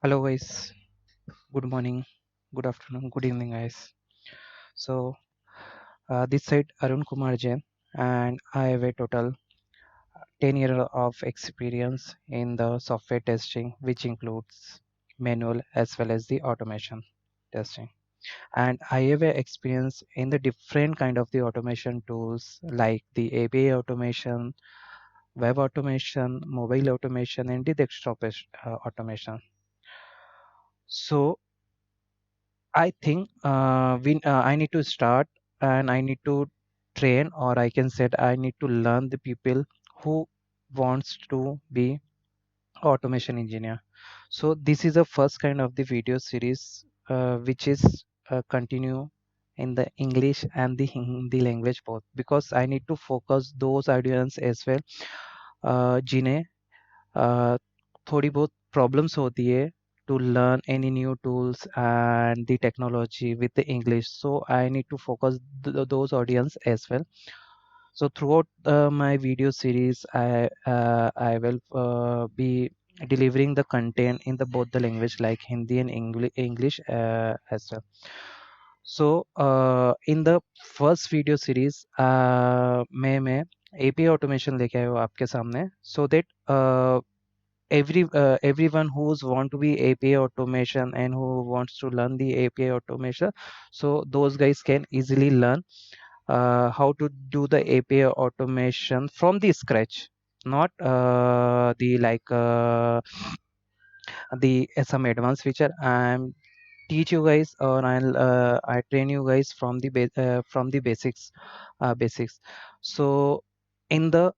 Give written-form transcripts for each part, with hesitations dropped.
Hello guys, good morning, good afternoon, good evening guys. So this side Arun Kumar Jain and I have a total 10 year of experience in the software testing which includes manual as well as the automation testing. And I have a experience in the different kind of the automation tools like the API automation, web automation, mobile automation and the desktop automation. So I think I need to start and I need to train, or I can say I need to learn the people who wants to be automation engineer. So this is the first kind of the video series which is continue in the English and the Hindi language both, because I need to focus those audience as well जिन्हें uh, थोड़ी बहुत problems होती है to learn any new tools and the technology with the English. So I need to focus those audience as well. So throughout my video series, I will be delivering the content in the both the language like Hindi and English as well. So in the first video series, मैं API automation लेके आया हूँ आपके सामने, so that everyone who's want to be API automation and who wants to learn the API automation, so those guys can easily learn how to do the API automation from the scratch, not the some advanced feature. I'm teach you guys, or I train you guys from the from the basics. So in the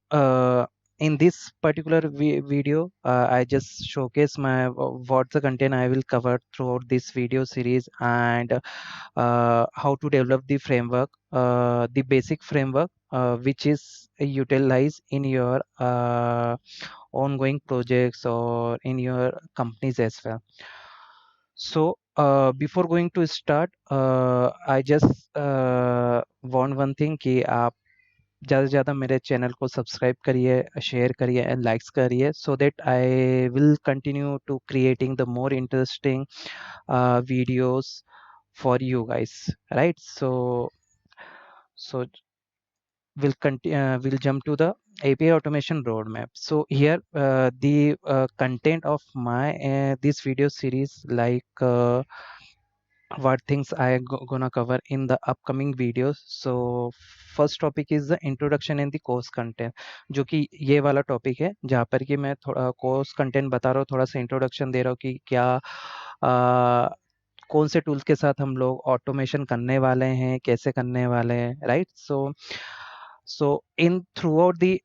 in this particular video, I just showcase my what the content I will cover throughout this video series, and how to develop the framework, the basic framework which is utilized in your ongoing projects or in your companies as well. So before going to start, I just want one thing कि आप ज़्यादा से ज़्यादा मेरे channel को subscribe करिए, share करिए and likes करिए, so that I will continue to creating the more interesting videos for you guys, right? So we'll jump to the API automation roadmap. So here the content of my this video series, like what things gonna cover in the upcoming videos. So first topic is the introduction and the course content, जो कि ये वाला topic है जहाँ पर कि मैं थोड़ा कोर्स कंटेंट बता रहा हूँ, थोड़ा सा इंट्रोडक्शन दे रहा हूँ कि क्या कौन से टूल्स के साथ हम लोग ऑटोमेशन करने वाले हैं, कैसे करने वाले हैं, right? So in throughout the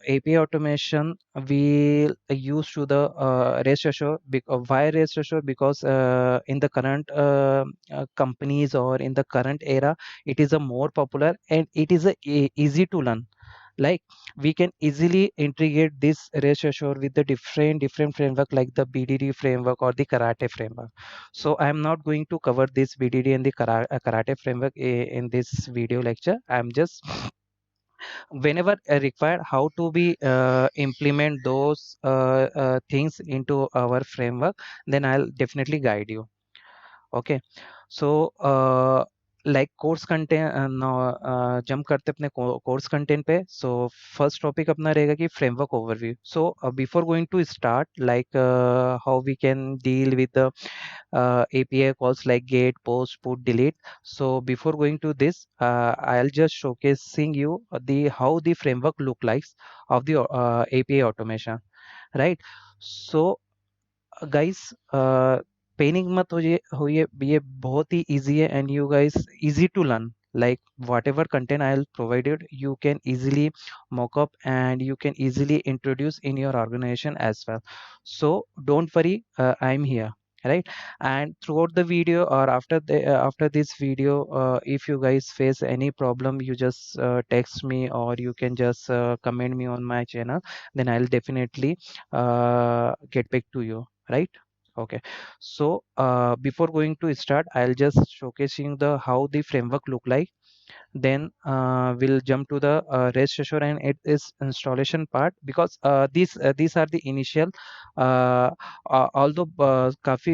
API automation, we use to the rest assure. Why rest assure? Because in the current companies or in the current era, it is a more popular and it is easy to learn. Like we can easily integrate this rest assure with the different framework like the BDD framework or the Karate framework. So I am not going to cover this BDD and the Karate framework in this video lecture. I am just whenever required how to be implement those things into our framework, then I'll definitely guide you. Okay, so like course content, now jump करते अपने course content पे. So first topic अपना रहेगा कि framework overview. So before going to start, like how we can deal with the API calls like get, post, put, delete. So before going to this, I'll just showcasing you the how the framework look like of the API automation, right? So guys, पेनिंग मत होइए, ये बहुत ही easy है and you guys easy to learn. Like whatever content I'll provided, you can easily mock up and you can easily introduce in your organization as well. So don't worry, I'm here, right? And throughout the video or after this video, if you guys face any problem, you just text me or you can just comment me on my channel, then I'll definitely get back to you, right? Okay, so before going to start, I'll just showcasing the how the framework look like. Then we'll jump to the rest assure and it is installation part, because these are the initial, although काफ़ी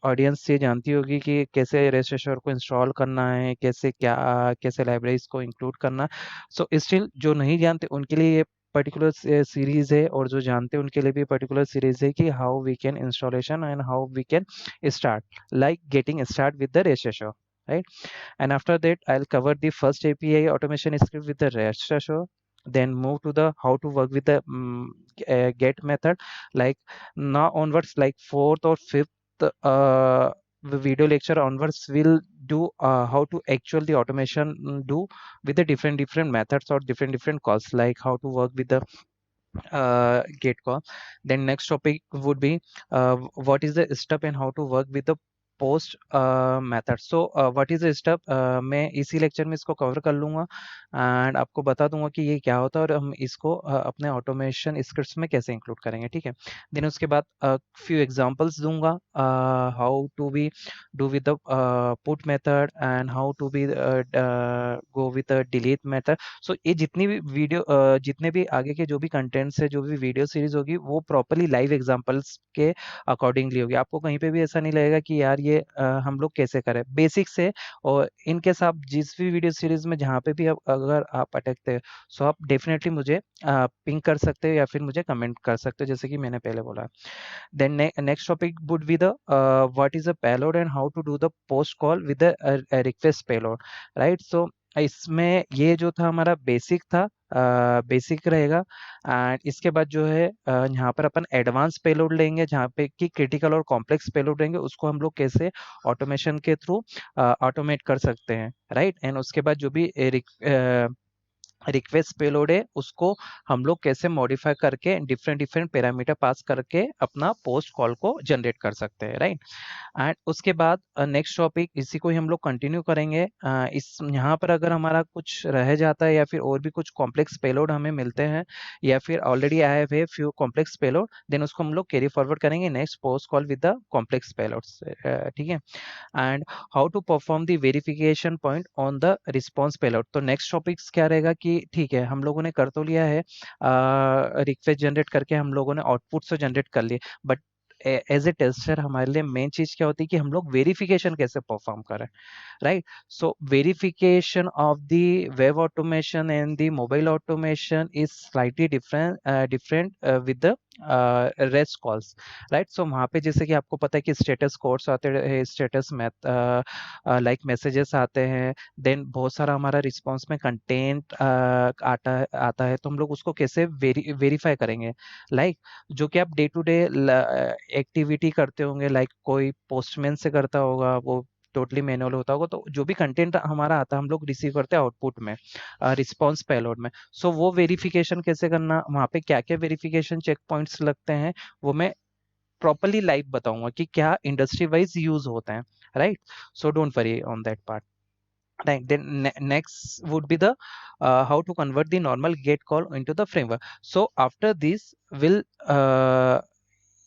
audience ये जानती होगी कि कैसे rest assure को install करना है, कैसे लाइब्रेरीज को इंक्लूड करना। सो स्टिल जो नहीं जानते उनके लिए ये पर्टिकुलर सीरीज है, और जो जानते हैं उनके लिए भी पर्टिकुलर सीरीज है कि how we can installation and how we can start, like getting start with the REST assure, right? And after that, I'll cover the first API automation script with the REST assure, then move to the how to work with the get method. Like now onwards, like fourth or fifth the video lecture onwards, will do how to actual the automation do with the different methods or different calls, like how to work with the gate call. Then next topic would be what is the step and how to work with the post method. So what is the step, मैं इसी lecture में इसको cover कर लूंगा and आपको बता दूंगा कि ये क्या होता है और हम इसको अपने ऑटोमेशन स्क्रिप्ट्स में कैसे इंक्लूड करेंगे, ठीक है। देन उसके बाद फ्यू एग्जांपल्स दूंगा, how to be do with the put method and how to be go with the delete method. So ये जितनी भी वीडियो जितने भी आगे के जो भी कंटेंट्स है, जो भी वीडियो सीरीज होगी, वो प्रॉपरली लाइव एग्जांपल्स के अकॉर्डिंगली होगी। आपको कहीं पे भी ऐसा नहीं लगेगा कि यार ये हम लोग कैसे करें, बेसिक से। और इनकेस आप जिस भी वीडियो सीरीज में जहाँ पे भी अगर आप अटकते हो, सो आप डेफिनेटली मुझे पिंक कर सकते हो या फिर मुझे कमेंट कर सकते हो, जैसे कि मैंने पहले बोला। Then next topic would be the what is a payload and how to do the post call with the request payload, right? So इसमें ये जो था हमारा बेसिक था, बेसिक रहेगा। एंड इसके बाद जो है यहाँ पर अपन एडवांस पेलोड लेंगे, जहाँ पे कि क्रिटिकल और कॉम्प्लेक्स पेलोड लेंगे, उसको हम लोग कैसे ऑटोमेशन के थ्रू ऑटोमेट कर सकते हैं, राइट। एंड उसके बाद जो भी रिक्वेस्ट पेलोड है, उसको हम लोग कैसे मॉडिफाई करके डिफरेंट पैरामीटर पास करके अपना पोस्ट कॉल को जनरेट कर सकते हैं, राइट। एंड उसके बाद नेक्स्ट टॉपिक इसी को ही हम लोग कंटिन्यू करेंगे। इस यहाँ पर अगर हमारा कुछ रह जाता है या फिर और भी कुछ कॉम्प्लेक्स पेलोड हमें मिलते हैं, या फिर already I have a few complex payload, then उसको हम लोग कैरी फॉरवर्ड करेंगे next post call with the complex payloads, ठीक है। And how to perform the verification point on the response payload. तो नेक्स्ट टॉपिक्स क्या रहेगा कि ठीक है, हम लोगों ने कर तो लिया है, रिक्वेस्ट जनरेट करके हम लोगों ने आउटपुट से जनरेट कर लिए, बट एज ए टेस्टर हमारे लिए मेन चीज क्या होती है कि हम लोग वेरिफिकेशन कैसे परफॉर्म करें, right? So verification of the web automation and the mobile automation is slightly different with the REST calls, right? So वहाँ पे जैसे कि आपको पता है कि स्टेटस कोड्स आते हैं, स्टेटस मैथ लाइक मैसेजेस आते हैं, देन बहुत सारा हमारा रिस्पॉन्स में कंटेंट आता है, तो हम लोग उसको कैसे वेरीफाई करेंगे, लाइक जो कि आप डे टू डे एक्टिविटी करते होंगे, लाइक कोई पोस्टमैन से करता होगा, वो टोटली मैनुअल होता होगा, तो जो भी कंटेंट हमारा आता है हम लोग रिसीव करते हैं आउटपुट में, रिस्पॉन्स पेलोड में। सो वो वेरिफिकेशन कैसे करना, वहाँ पे क्या क्या वेरिफिकेशन चेक पॉइंट्स लगते हैं, वो मैं प्रॉपरली लाइव बताऊंगा कि क्या इंडस्ट्री वाइज यूज होते हैं, right. So don't worry on that part, right? Then next would be the how to convert the normal get call into the framework. So after this will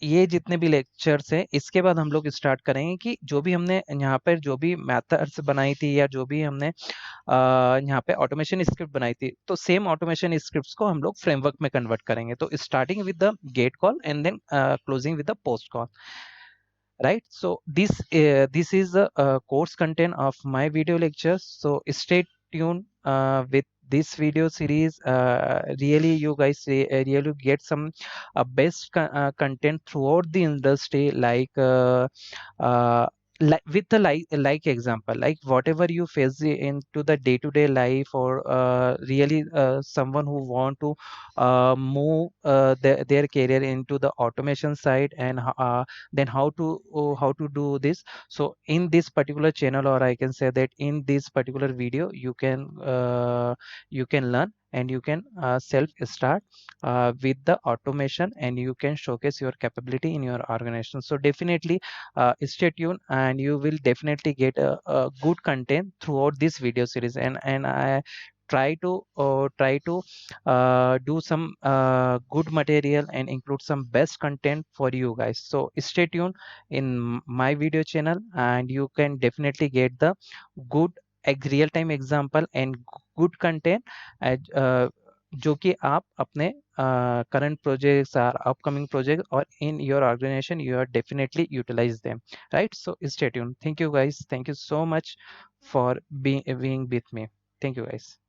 ये जितने भी lectures हैं, इसके बाद हम लोग स्टार्ट करेंगे कि जो भी हमने यहाँ पर जो भी मेथड्स बनाई थी या जो भी हमने यहाँ पे ऑटोमेशन स्क्रिप्ट बनाई थी, तो सेम ऑटोमेशन स्क्रिप्ट्स को हम लोग फ्रेमवर्क में कन्वर्ट करेंगे। तो starting with the get call and then closing with the post call, right? So this is the course content of my video lectures, so stay tuned with this video series. Really you guys really get some best content throughout the industry, uh, like with the like example, like whatever you face into the day-to-day life, or really someone who want to move their career into the automation side, and then how to do this. So in this particular channel, or I can say that in this particular video, you can learn and you can self start with the automation, and you can showcase your capability in your organization. So definitely stay tuned, and you will definitely get a good content throughout this video series. And I try to do some good material and include some best content for you guys. So stay tuned in my video channel, and you can definitely get the good एक real time example and good content जो कि आप अपने current projects or upcoming projects or in your organization you are definitely utilize them, right? So stay tuned. Thank you guys, thank you so much for being with me. Thank you guys.